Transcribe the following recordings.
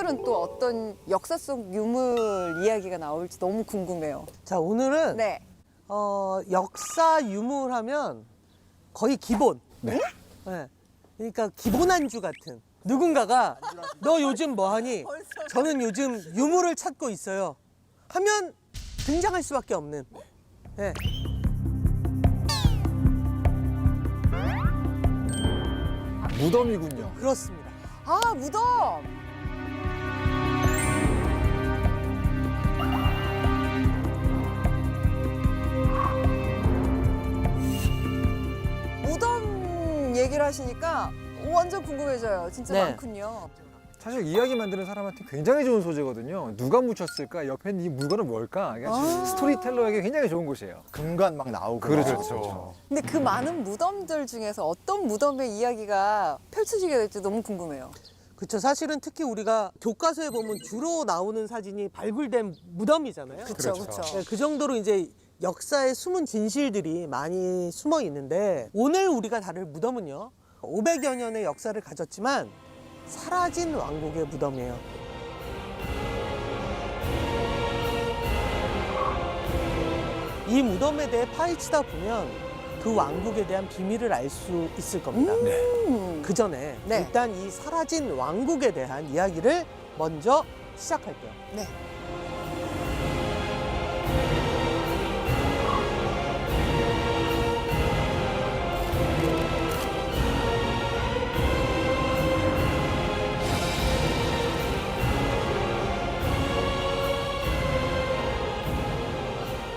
오늘은 또 어떤 역사 속 유물 이야기가 나올지 너무 궁금해요. 자, 오늘은 네. 역사 유물하면 거의 기본. 네. 네. 그러니까 기본 안주 같은. 누군가가 너 요즘 뭐 하니? 저는 요즘 유물을 찾고 있어요. 하면 등장할 수밖에 없는. 네. 무덤이군요. 그렇습니다. 아, 무덤. 무덤 얘기를 하시니까 완전 궁금해져요. 진짜 네. 많군요. 사실 이야기 만드는 사람한테 굉장히 좋은 소재거든요. 누가 묻혔을까? 옆에 이 물건은 뭘까? 이게 스토리텔러에게 굉장히 좋은 곳이에요. 금관 막 나오고. 그렇죠. 근데 그 많은 무덤들 중에서 어떤 무덤의 이야기가 펼쳐지게 될지 너무 궁금해요. 그렇죠. 사실은 특히 우리가 교과서에 보면 주로 나오는 사진이 발굴된 무덤이잖아요. 그렇죠, 그렇죠. 그렇죠. 네, 그 정도로 이제 역사의 숨은 진실들이 많이 숨어 있는데 오늘 우리가 다룰 무덤은요. 500여 년의 역사를 가졌지만 사라진 왕국의 무덤이에요. 이 무덤에 대해 파헤치다 보면 그 왕국에 대한 비밀을 알 수 있을 겁니다. 그 전에 네. 일단 이 사라진 왕국에 대한 이야기를 먼저 시작할게요. 네.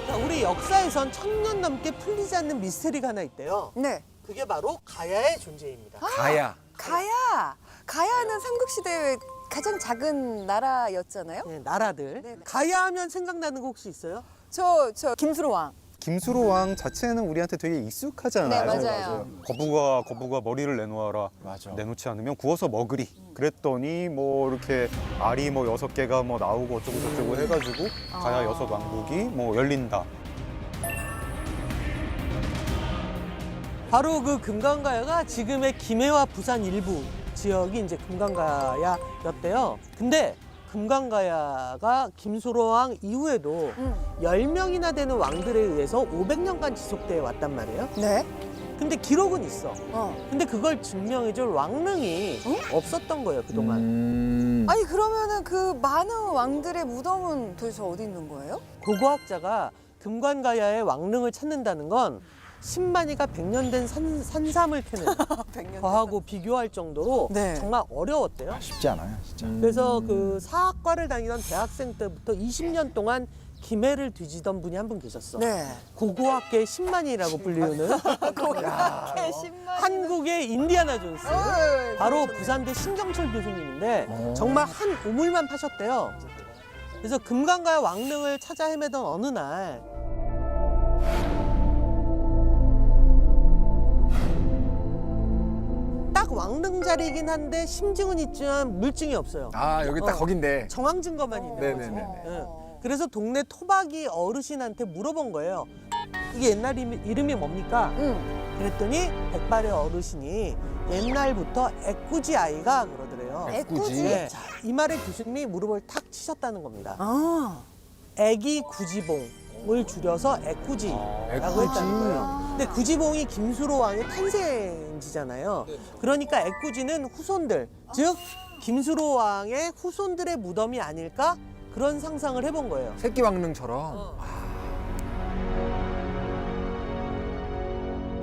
자, 우리 역사에선 1000년 넘게 풀리지 않는 미스테리가 하나 있대요. 네. 그게 바로 가야의 존재입니다. 가야. 가야. 가야는 삼국시대의 가장 작은 나라였잖아요. 네, 나라들. 네네. 가야 하면 생각나는 거 혹시 있어요? 저 김수로 왕. 김수로 왕 자체는 우리한테 되게 익숙하잖아요. 네, 맞아요. 거부가 머리를 내놓아라. 맞아. 내놓지 않으면 구워서 먹으리. 그랬더니 뭐 이렇게 알이 뭐 6개가 뭐 나오고 어쩌고 저쩌고 해가지고 가야 6왕국이 뭐 열린다. 바로 그 금강가야가 지금의 김해와 부산 일부 지역이 이제 금강가야였대요. 근데 금강가야가 김수로왕 이후에도 10명이나 되는 왕들에 의해서 500년간 지속되어 왔단 말이에요. 네. 근데 기록은 있어. 어. 근데 그걸 증명해줄 왕릉이 없었던 거예요, 그동안. 아니 그러면은 그 많은 왕들의 무덤은 도대체 어디 있는 거예요? 고고학자가 금관가야의 왕릉을 찾는다는 건 10만이가 100년 된 산삼을 캐는 100년. 거하고 비교할 정도로 네. 정말 어려웠대요. 쉽지 않아요, 진짜. 그래서 그 사학과를 다니던 대학생 때부터 20년 동안 김해를 뒤지던 분이 한 분 계셨어. 네. 고고학계의 10만이라고 불리우는 고고학계 10만. 한국의 인디아나 존스. 바로 부산대 신경철 교수님인데 정말 한 우물만 파셨대요. 그래서 금강가야 왕릉을 찾아 헤매던 어느 날 딱 왕릉 자리이긴 한데 심증은 있지만 물증이 없어요. 아, 여기 딱 거긴데. 정황 증거만 있는 거죠. 네네네. 예. 그래서 동네 토박이 어르신한테 물어본 거예요. 이게 옛날 이름이 뭡니까? 그랬더니 백발의 어르신이 옛날부터 애꾸지 아이가 그러더래요. 애꾸지. 네. 자, 이 말에 교수님이 무릎을 탁 치셨다는 겁니다. 아. 애기 구지봉을 줄여서 애꾸지라고 애꾸지. 했다는 거예요. 근데 구지봉이 김수로 왕의 탄생지잖아요. 그러니까 애꾸지는 후손들, 즉 김수로 왕의 후손들의 무덤이 아닐까? 그런 상상을 해본 거예요. 새끼 왕릉처럼.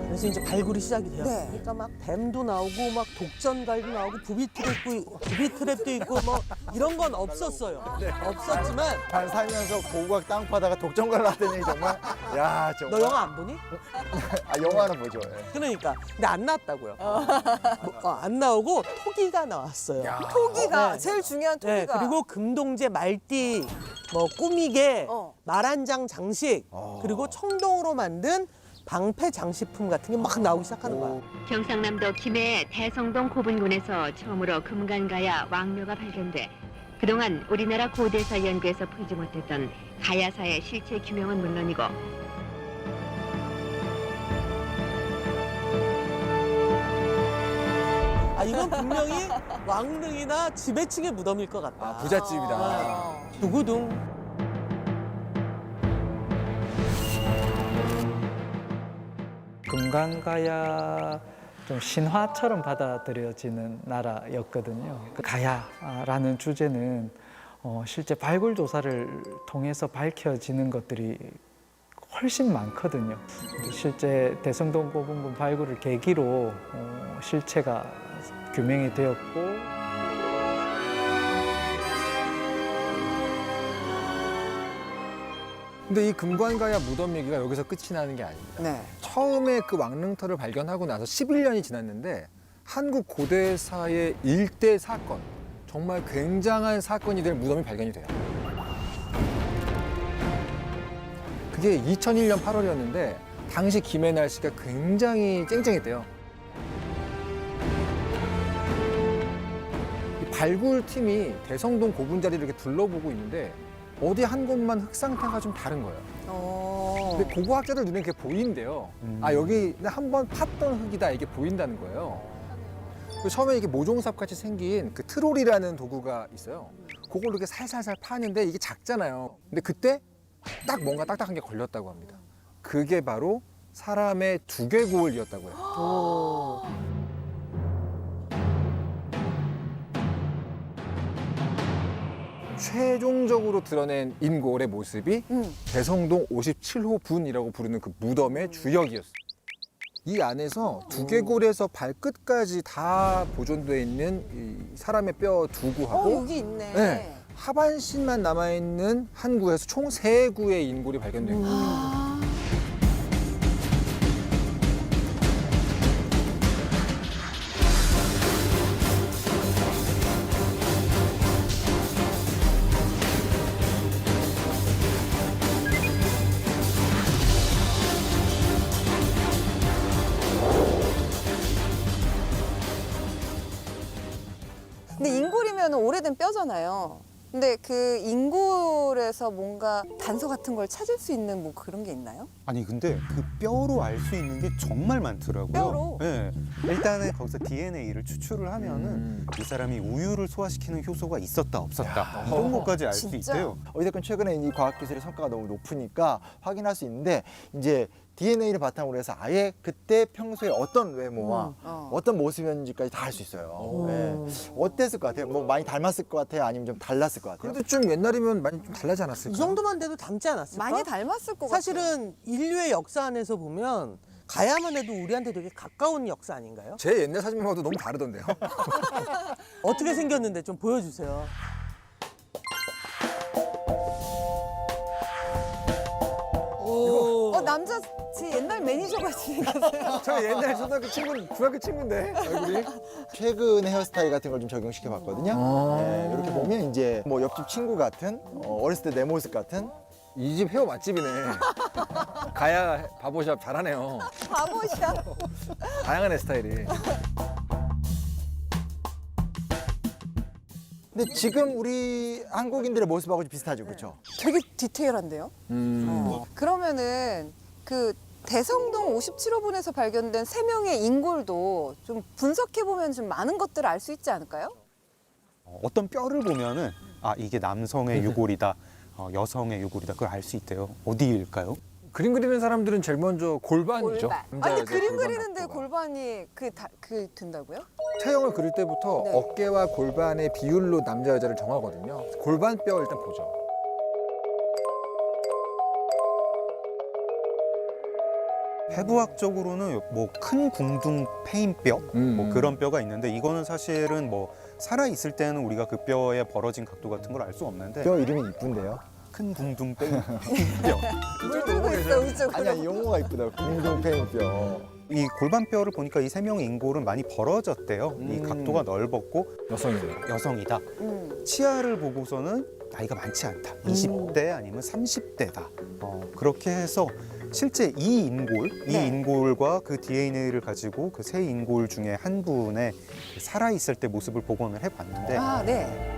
그래서 이제 발굴이 시작이 돼요. 네. 그러니까 막 뱀도 나오고 막 독전갈도 나오고 부비트랩도 있고 뭐 이런 건 없었어요. 없었지만 반 살면서 고고학 땅 파다가 독점갈 나왔더니 정말 야 너 정말. 영화 안 보니? 아 영화는 보죠. 예. 그러니까 근데 안 나왔다고요. 안 나오고 토기가 나왔어요. 토기가 네. 제일 중요한 네, 토기가. 그리고 금동제 말띠, 뭐 꾸미개, 어. 말한장 장식, 그리고 청동으로 만든 방패 장식품 같은 게 막 나오기 시작하는 거야. 경상남도 김해 대성동 고분군에서 처음으로 금간가야 왕묘가 발견돼 그동안 우리나라 고대사 연구에서 풀지 못했던 가야사의 실체 규명은 물론이고 이건 분명히 왕릉이나 지배층의 무덤일 것 같다. 아, 부잣집이다. 두구둥. 금강가야 좀 신화처럼 받아들여지는 나라였거든요. 그 가야라는 주제는 실제 발굴 조사를 통해서 밝혀지는 것들이 훨씬 많거든요. 실제 대성동 고분군 발굴을 계기로 실체가 규명이 되었고, 근데 이 금관가야 무덤 얘기가 여기서 끝이 나는 게 아닙니다. 네. 처음에 그 왕릉터를 발견하고 나서 11년이 지났는데 한국 고대사의 일대 사건, 정말 굉장한 사건이 될 무덤이 발견이 돼요. 그게 2001년 8월이었는데 당시 김해 날씨가 굉장히 쨍쨍했대요. 이 발굴팀이 대성동 고분자리를 이렇게 둘러보고 있는데 어디 한 곳만 흙 상태가 좀 다른 거예요. 근데 고고학자들 눈에 그게 보인대요. 아, 여기 한번 팠던 흙이다, 이게 보인다는 거예요. 그 처음에 이게 모종삽 같이 생긴 그 트롤이라는 도구가 있어요. 그걸 이렇게 살살살 파는데 이게 작잖아요. 근데 그때 딱 뭔가 딱딱한 게 걸렸다고 합니다. 그게 바로 사람의 두개골이었다고 해요. 최종적으로 드러낸 인골의 모습이 대성동 57호 분이라고 부르는 그 무덤의 주역이었어요. 이 안에서 두개골에서 발끝까지 다 보존되어 있는 이 사람의 뼈 두 구하고 여기 있네. 네, 하반신만 남아있는 한 구에서 총 3구의 인골이 발견된 거예요. 근데 인골이면 오래된 뼈잖아요. 근데 그 인골에서 뭔가 단서 같은 걸 찾을 수 있는 뭐 그런 게 있나요? 아니 근데 그 뼈로 알 수 있는 게 정말 많더라고요. 뼈로? 네. 일단은 거기서 DNA를 추출을 하면은 이 사람이 우유를 소화시키는 효소가 있었다 없었다 이런 것까지 알 수 진짜? 있대요. 어쨌든 최근에 이 과학기술의 성과가 너무 높으니까 확인할 수 있는데 이제 DNA를 바탕으로 해서 아예 그때 평소에 어떤 외모와 어떤 모습이었는지까지 다 알 수 있어요. 네. 어땠을 것 같아요? 뭐 많이 닮았을 것 같아요? 아니면 좀 달랐을 것 같아요? 그래도 좀 옛날이면 많이 좀 달라지 않았을까? 이 정도만 돼도 닮지 않았을까? 많이 닮았을 것 같아요. 사실은 인류의 역사 안에서 보면 가야만 해도 우리한테 되게 가까운 역사 아닌가요? 제 옛날 사진만 봐도 너무 다르던데요. 어떻게 생겼는데 좀 보여주세요. 오. 남자 제 옛날 매니저 같이 생겼어요. 저 옛날 초등학교 친구, 중학교 친구인데 얼굴이. 최근의 헤어스타일 같은 걸 좀 적용시켜 봤거든요. 네, 이렇게 보면 이제 뭐 옆집 친구 같은 어렸을 때 내 모습 같은 이 집 헤어 맛집이네. 가야 바보샵 잘하네요. 바보샵. 다양한 헤어스타일이. 근데 지금 우리 한국인들의 모습하고 좀 비슷하죠, 그렇죠? 되게 디테일한데요? 그러면은 그 대성동 57호분에서 발견된 3명의 인골도 좀 분석해보면 좀 많은 것들을 알 수 있지 않을까요? 어떤 뼈를 보면은 아 이게 남성의 유골이다, 여성의 유골이다 그걸 알 수 있대요. 어디일까요? 그림 그리는 사람들은 제일 먼저 골반이죠. 골반. 남자, 아니 여자 그림 골반 그리는데 각도가. 골반이 그 된다고요? 체형을 그릴 때부터 네. 어깨와 골반의 비율로 남자 여자를 정하거든요. 골반뼈 일단 보죠. 해부학적으로는 뭐 큰 궁둥 페인뼈 뭐 그런 뼈가 있는데 이거는 사실은 뭐 살아 있을 때는 우리가 그 뼈의 벌어진 각도 같은 걸 알 수 없는데 뼈 이름이 이쁜데요? 큰 궁둥 페인뼈 물 들고 있어 우쪽으로. 아니야, 이 용어가 이쁘다. 궁둥팽이뼈. 이 골반뼈를 보니까 이 3명의 인골은 많이 벌어졌대요. 이 각도가 넓었고 여성이네요. 여성이다. 치아를 보고서는 나이가 많지 않다. 20대 아니면 30대다. 그렇게 해서 실제 이 인골과 그 DNA를 가지고 그 세 인골 중에 한 분의 살아있을 때 모습을 복원을 해봤는데 아 네.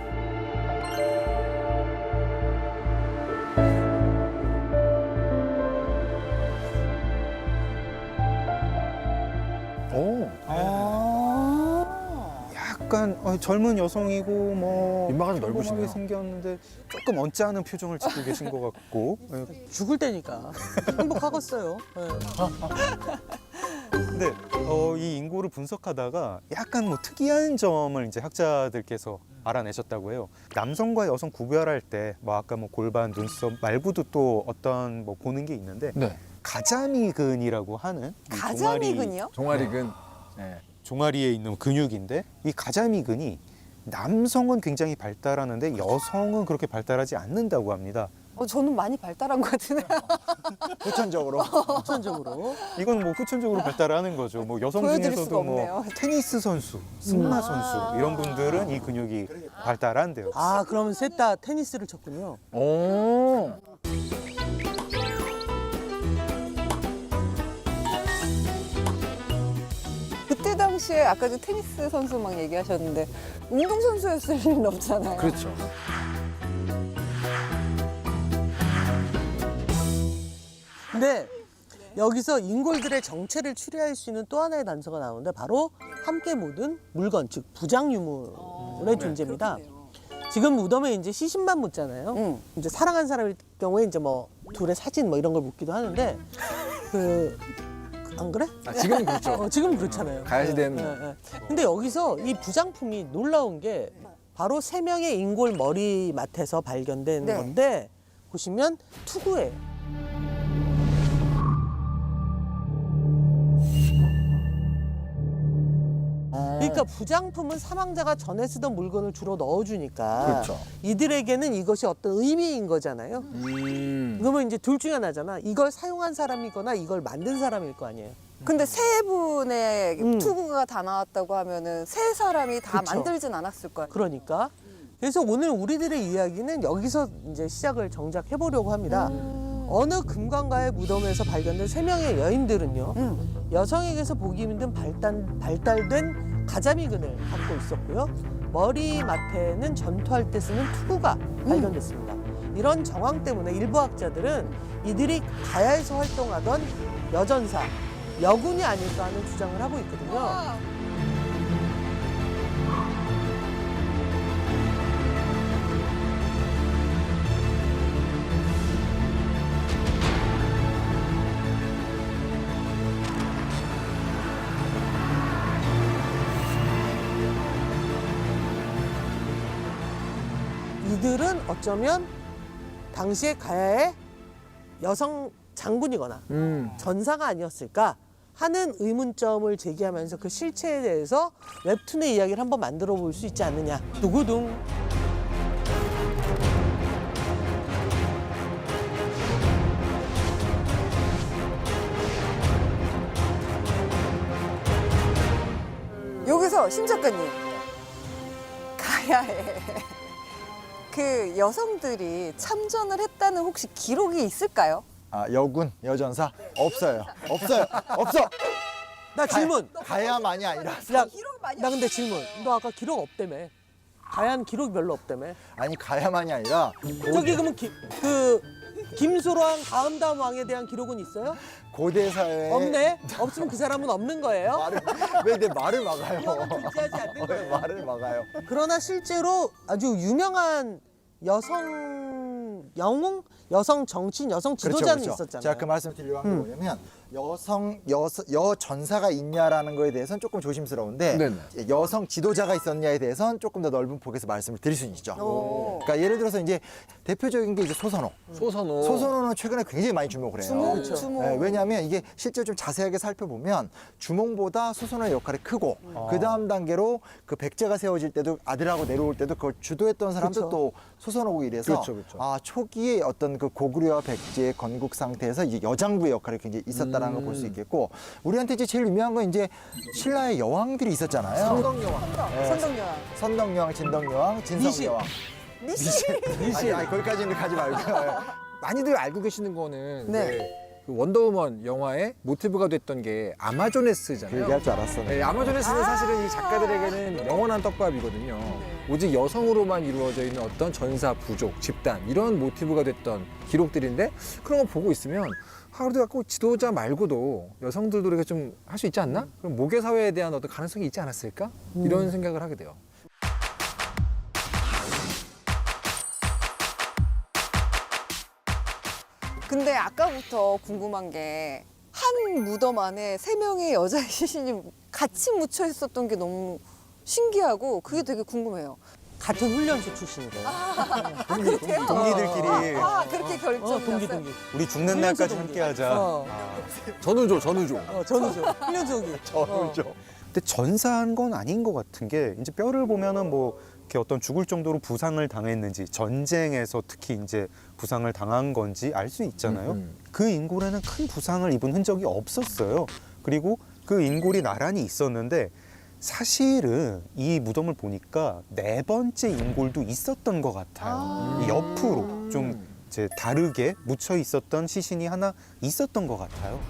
오. 약간 젊은 여성이고 뭐 민망하게 넓으시네요. 평범하게 생겼는데 조금 언짢은 표정을 짓고 계신 것 같고. 죽을 때니까 행복하겠어요. 예. 근데 이 인고를 분석하다가 약간 뭐 특이한 점을 이제 학자들께서 알아내셨다고 해요. 남성과 여성 구별할 때 뭐 아까 뭐 골반, 눈썹 말고도 또 어떤 뭐 보는 게 있는데 네. 가자미근이라고 하는 이 가자미근이요? 종아리근. 네. 종아리에 있는 근육인데 이 가자미근이 남성은 굉장히 발달하는데 여성은 그렇게 발달하지 않는다고 합니다. 저는 많이 발달한 것 같은데. 후천적으로. 후천적으로. 이건 뭐 후천적으로 발달하는 거죠. 뭐 여성 보여드릴 중에서도 수가 뭐 없네요. 테니스 선수, 승마 선수 이런 분들은 이 근육이 발달한대요. 아, 그러면 셋 다 테니스를 쳤군요. 오. 그때 당시에 아까 그 테니스 선수 막 얘기하셨는데 운동 선수였을 일은 없잖아요. 그렇죠. 근데 여기서 인골들의 정체를 추리할 수 있는 또 하나의 단서가 나오는데 바로 함께 묻은 물건, 즉 부장 유물의 존재입니다. 지금 무덤에 이제 시신만 묻잖아요. 응. 이제 사랑한 사람일 경우에 이제 뭐 둘의 사진 뭐 이런 걸 묻기도 하는데 안 그래? 지금은 그렇죠. 지금 그렇잖아요. 가야시된. 근데 여기서 이 부장품이 놀라운 게 바로 3명의 인골 머리맡에서 발견된 네. 건데 보시면 투구예요. 그러니까 부장품은 사망자가 전에 쓰던 물건을 주로 넣어주니까 그렇죠. 이들에게는 이것이 어떤 의미인 거잖아요. 그러면 이제 둘 중에 하나잖아. 이걸 사용한 사람이거나 이걸 만든 사람일 거 아니에요. 근데 세 분의 투구가 다 나왔다고 하면은 세 사람이 다 그쵸. 만들진 않았을 거예요. 그러니까. 그래서 오늘 우리들의 이야기는 여기서 이제 시작을 정작 해보려고 합니다. 어느 금강가의 무덤에서 발견된 3명의 여인들은요, 여성에게서 보기 힘든 발달된 가자미근을 갖고 있었고요. 머리맡에는 전투할 때 쓰는 투구가 발견됐습니다. 이런 정황 때문에 일부 학자들은 이들이 가야에서 활동하던 여전사, 여군이 아닐까 하는 주장을 하고 있거든요. 이들은 어쩌면 당시에 가야의 여성 장군이거나 전사가 아니었을까 하는 의문점을 제기하면서 그 실체에 대해서 웹툰의 이야기를 한번 만들어 볼 수 있지 않느냐. 두구둥. 여기서 심 작가님, 가야에 그 여성들이 참전을 했다는 혹시 기록이 있을까요? 아, 여군, 여전사 없어요. 없어요. 없어. 나 질문. 가야만이 아니라 야, 나 근데 질문. 너 아까 기록 없다며. 가야는 기록이 별로 없다며. 아니 가야만이 아니라 저기 그러면 김소랑 다음 왕에 대한 기록은 있어요? 고대 사회에 없네? 없으면 그 사람은 없는 거예요? 왜 내 말을 막아요? 이형은 존재하지 않는 왜 거예요. 말을 막아요? 그러나 실제로 아주 유명한 여성 영웅, 여성 정치인, 여성 지도자는 있었잖아요. 제가 그 말씀 드리려고 한 게 뭐냐면 여전사가 있냐라는 거에 대해서는 조금 조심스러운데 네네. 여성 지도자가 있었냐에 대해서는 조금 더 넓은 폭에서 말씀을 드릴 수는 있죠. 오. 그러니까 예를 들어서 이제 대표적인 게 이제 소선호. 소선호. 소선호는 최근에 굉장히 많이 주목을 해요. 그렇죠. 주목. 네, 왜냐하면 이게 실제 좀 자세하게 살펴보면 주몽보다 수선호의 역할이 크고 그 다음 단계로 그 백제가 세워질 때도 아들하고 내려올 때도 그걸 주도했던 사람도 그렇죠. 또 수선호고 이래서 그렇죠, 그렇죠. 아 초기에 어떤 그 고구려와 백제의 건국 상태에서 이제 여장부의 역할이 굉장히 있었다는 걸 볼 수 있겠고 우리한테 이제 제일 유명한 건 이제 신라의 여왕들이 있었잖아요. 선덕여왕. 선덕여왕. 선덕여왕, 진덕여왕, 진성여왕. 미신. 아니, 거기까지는 가지 말고요. 많이들 알고 계시는 거는 네. 그 원더우먼 영화의 모티브가 됐던 게 아마조네스잖아요. 얘기할 줄 알았어. 네, 아마조네스는 사실은 이 작가들에게는 영원한 떡밥이거든요. 오직 여성으로만 이루어져 있는 어떤 전사, 부족, 집단 이런 모티브가 됐던 기록들인데 그런 거 보고 있으면 하루도 갖고 지도자 말고도 여성들도 이렇게 좀 할 수 있지 않나? 그럼 모계 사회에 대한 어떤 가능성이 있지 않았을까? 이런 생각을 하게 돼요. 근데 아까부터 궁금한 게 한 무덤 안에 3명의 여자 시신이 같이 묻혀 있었던 게 너무 신기하고 그게 되게 궁금해요. 같은 훈련소 출신이래요. 그렇대요? 동기들끼리 그렇게 결정이 동기 났어요? 동기. 우리 죽는 날까지 함께하자. 전우조. 전우죠. 훈련소기. 저죠. 근데 전사한 건 아닌 것 같은 게 이제 뼈를 보면은 뭐 이렇게 어떤 죽을 정도로 부상을 당했는지 전쟁에서 특히 이제 부상을 당한 건지 알 수 있잖아요. 그 인골에는 큰 부상을 입은 흔적이 없었어요. 그리고 그 인골이 나란히 있었는데 사실은 이 무덤을 보니까 4번째 인골도 있었던 것 같아요. 이 옆으로 좀 이제 다르게 묻혀 있었던 시신이 하나 있었던 것 같아요.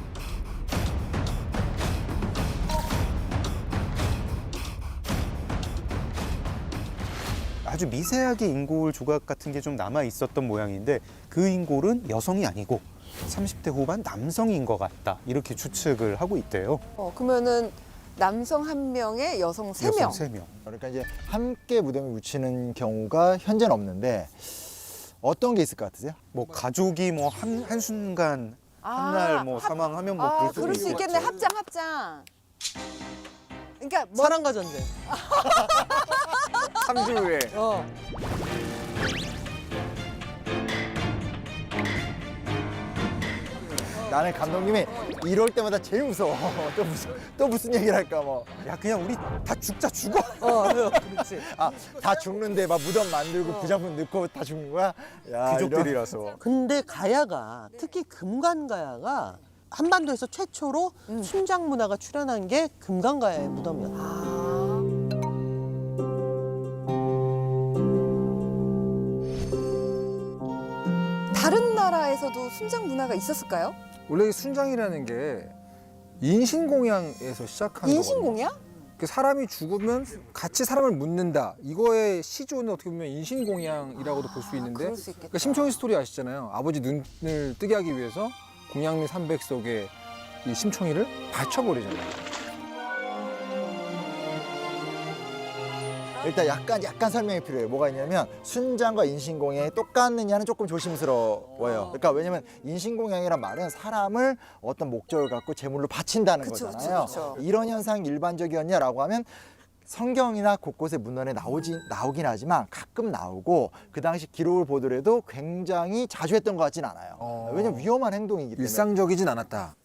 아주 미세하게 인골 조각 같은 게 좀 남아 있었던 모양인데 그 인골은 여성이 아니고 30대 후반 남성인 것 같다 이렇게 추측을 하고 있대요. 그러면은 남성 1명에 여성 3명. 여성 3명. 그러니까 이제 함께 무덤에 묻히는 경우가 현재는 없는데 어떤 게 있을 것 같으세요? 뭐 가족이 뭐 한순간 한날 뭐 사망하면 뭐 그럴 수 있겠네. 합장. 그러니까 뭐 사랑과 전쟁. 3주 후에. 나는 감독님이 이럴 때마다 제일 무서워. 또 무슨 얘기를 할까 뭐. 야 그냥 우리 다 죽자 죽어. 그렇지. 다 죽는데 막 무덤 만들고 부장품 넣고 다 죽는 거야? 야, 귀족들이라서. 근데 가야가 특히 금관가야가 한반도에서 최초로 순장 문화가 출현한 게 금관가야의 무덤이었다. 다른 나라에서도 순장 문화가 있었을까요? 원래 이 순장이라는 게 인신공양에서 시작하는 인신공양? 거거든요. 사람이 죽으면 같이 사람을 묻는다. 이거의 시조는 어떻게 보면 인신공양이라고도 볼 수 있는데 그럴 수 있겠다. 그러니까 심청이 스토리 아시잖아요. 아버지 눈을 뜨게 하기 위해서 공양미 300 속에 이 심청이를 바쳐버리잖아요. 일단 약간 설명이 필요해요. 뭐가 있냐면 순장과 인신공양이 똑같느냐는 조금 조심스러워요. 그러니까 왜냐면 인신공양이란 말은 사람을 어떤 목적을 갖고 제물로 바친다는 그쵸, 거잖아요. 그쵸. 이런 현상이 일반적이었냐라고 하면 성경이나 곳곳에 문헌에 나오긴 하지만 가끔 나오고 그 당시 기록을 보더라도 굉장히 자주 했던 것 같진 않아요. 왜냐면 위험한 행동이기 때문에. 일상적이진 않았다.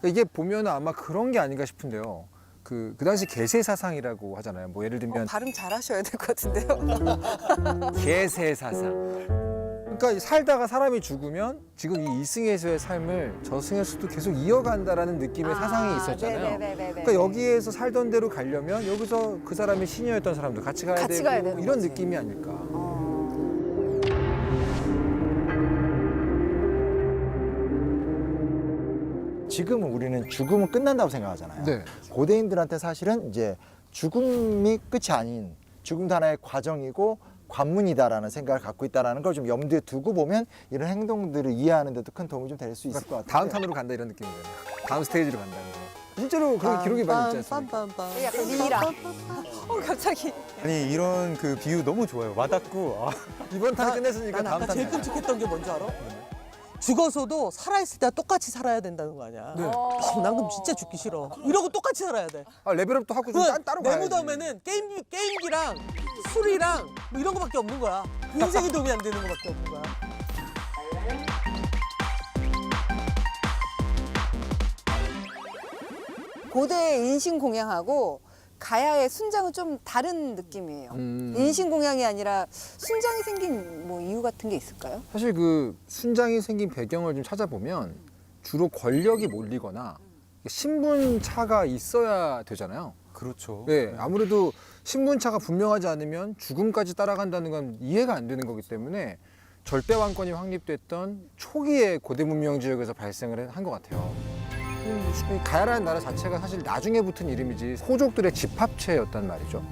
이게 보면 아마 그런 게 아닌가 싶은데요. 그 당시 계세 사상이라고 하잖아요. 뭐 예를 들면 발음 잘하셔야 될 것 같은데요. 계세 사상. 그러니까 살다가 사람이 죽으면 지금 이 이승에서의 삶을 저승에서도 계속 이어간다라는 느낌의 사상이 있었잖아요. 네네네네. 그러니까 여기에서 살던 대로 가려면 여기서 그 사람이 신이었던 사람도 같이 가야 같이 되고 가야 되는 이런 거지. 느낌이 아닐까. 지금은 우리는 죽음은 끝난다고 생각하잖아요. 네. 고대인들한테 사실은 이제 죽음이 끝이 아닌 죽음도 하나의 과정이고 관문이다라는 생각을 갖고 있다는 걸 좀 염두에 두고 보면 이런 행동들을 이해하는 데도 큰 도움이 좀 될 수 있을 것 같아요. 다음 탄으로 간다 이런 느낌이잖아요. 다음 스테이지로 간다는 거. 실제로 그런 기록이 많이 있지 않습니까? 빰빰빰. 약간 미라. 갑자기. 아니 이런 그 비유 너무 좋아요. 와닿고. 이번 탄 끝냈으니까 난 다음 아까 탄. 제일 끔찍했던 게 뭔지 알아? 죽어서도 살아있을 때 똑같이 살아야 된다는 거 아니야? 네. 난 그럼 진짜 죽기 싫어. 이러고 똑같이 살아야 돼. 레벨업도 하고 좀 따로 내 가야지. 무덤에는 게임기랑 술이랑 뭐 이런 거밖에 없는 거야. 인생이 도움이 안 되는 거밖에 없는 거야. 고대의 인신공양하고 가야의 순장은 좀 다른 느낌이에요. 인신공양이 아니라 순장이 생긴 뭐 이유 같은 게 있을까요? 사실 그 순장이 생긴 배경을 좀 찾아보면 주로 권력이 몰리거나 신분차가 있어야 되잖아요. 그렇죠. 네, 아무래도 신분차가 분명하지 않으면 죽음까지 따라간다는 건 이해가 안 되는 거기 때문에 절대 왕권이 확립됐던 초기의 고대 문명 지역에서 발생을 한 것 같아요. 이 가야라는 나라 자체가 사실 나중에 붙은 이름이지 호족들의 집합체였단 말이죠.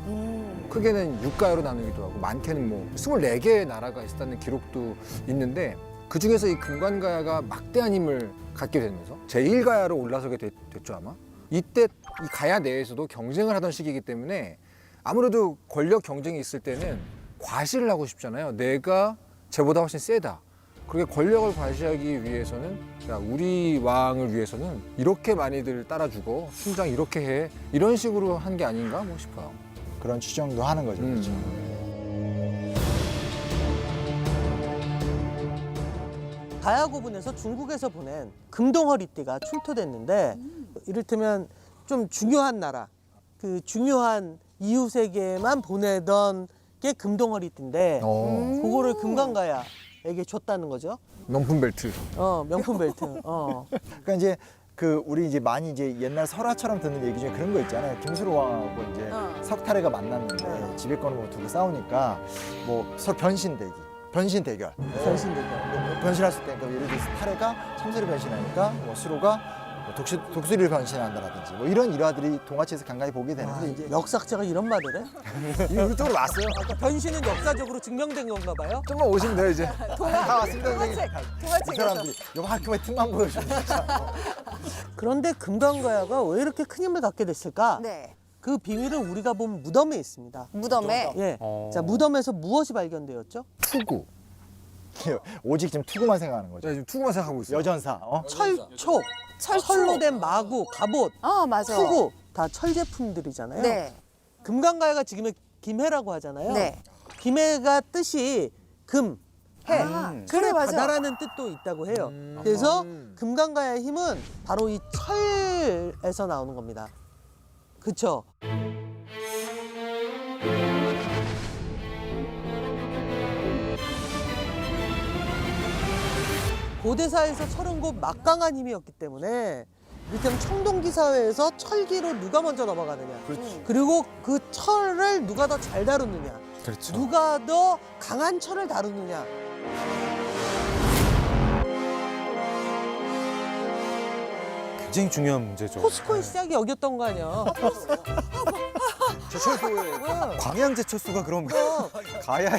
크게는 6가야로 나누기도 하고 많게는 뭐 24개의 나라가 있었다는 기록도 있는데 그 중에서 이 금관가야가 막대한 힘을 갖게 되면서 제1가야로 올라서게 됐죠 아마. 이때 이 가야 내에서도 경쟁을 하던 시기이기 때문에 아무래도 권력 경쟁이 있을 때는 과시를 하고 싶잖아요. 내가 쟤보다 훨씬 세다. 그렇게 권력을 과시하기 위해서는 야, 우리 왕을 위해서는 이렇게 많이들 따라주고 순장 이렇게 해 이런 식으로 한 게 아닌가 뭐 싶어요. 그런 추정도 하는 거죠. 그렇죠. 가야 고분에서 중국에서 보낸 금동허리띠가 출토됐는데 이를테면 좀 중요한 나라, 그 중요한 이웃에게만 보내던 게 금동허리띠인데 그거를 금강가야에게 줬다는 거죠. 명품 벨트. 명품 벨트. 그러니까 이제 그 우리 이제 많이 이제 옛날 설화처럼 듣는 얘기 중에 그런 거 있잖아요. 김수로 왕하고 이제 석탈해가 만났는데 지배권을 뭐 두고 싸우니까 뭐 서로 변신 대결. 변신대결. 변신할 수 있다니까 예를 들어서 탈해가 참새로 변신하니까 뭐 수로가 뭐 독수리를 변신한다라든지 뭐 이런 일화들이 동화책에서 간간히 보게 되는데 이제 역사학자가 이런 말을 해? 이게 우리 쪽으로 왔어요. 아까 변신은 역사적으로 증명된 건가 봐요? 좀만 오시면 돼요 이제. 다 왔습니다. 동화책, 이 동화책에서. 사람들이 요만큼의 틈만 보여주는 거죠. 그런데 금강가야가 왜 이렇게 큰 힘을 갖게 됐을까? 네. 그 비밀은 우리가 본 무덤에 있습니다. 무덤에. 예. 자, 무덤에서 무엇이 발견되었죠? 투구. 오직 지금 투구만 생각하는 거죠. 제가 지금 투구만 생각하고 있어요. 여전사. 철초, 철초. 철로 된 마구, 갑옷, 맞아. 투구 다 철 제품들이잖아요. 네. 금강가야가 지금의 김해라고 하잖아요. 네. 김해가 뜻이 금, 해, 그래, 맞아. 바다라는 뜻도 있다고 해요. 그래서 금강가야의 힘은 바로 이 철에서 나오는 겁니다. 그쵸? 고대사에서 철은 곧 막강한 힘이었기 때문에 이를테면 청동기 사회에서 철기로 누가 먼저 넘어가느냐, 그리고 그 철을 누가 더 잘 다루느냐, 그렇죠. 누가 더 강한 철을 다루느냐. 굉장히 중요한 문제죠. 포스코의 시작이 여기였던 거 아니야? 광양제철소가 그럼 가야에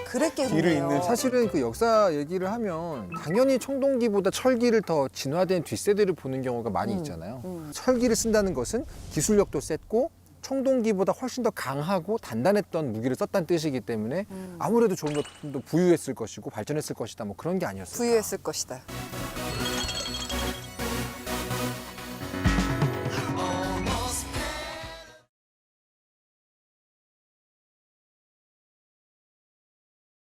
그랬겠네요. 뒤를 잇는 사실은 그 역사 얘기를 하면 당연히 청동기보다 철기를 더 진화된 뒷세대를 보는 경우가 많이 있잖아요. 철기를 쓴다는 것은 기술력도 셌고 청동기보다 훨씬 더 강하고 단단했던 무기를 썼다는 뜻이기 때문에 아무래도 좀 더 부유했을 것이고 발전했을 것이다 뭐 그런 게 아니었어요. 부유했을 것이다.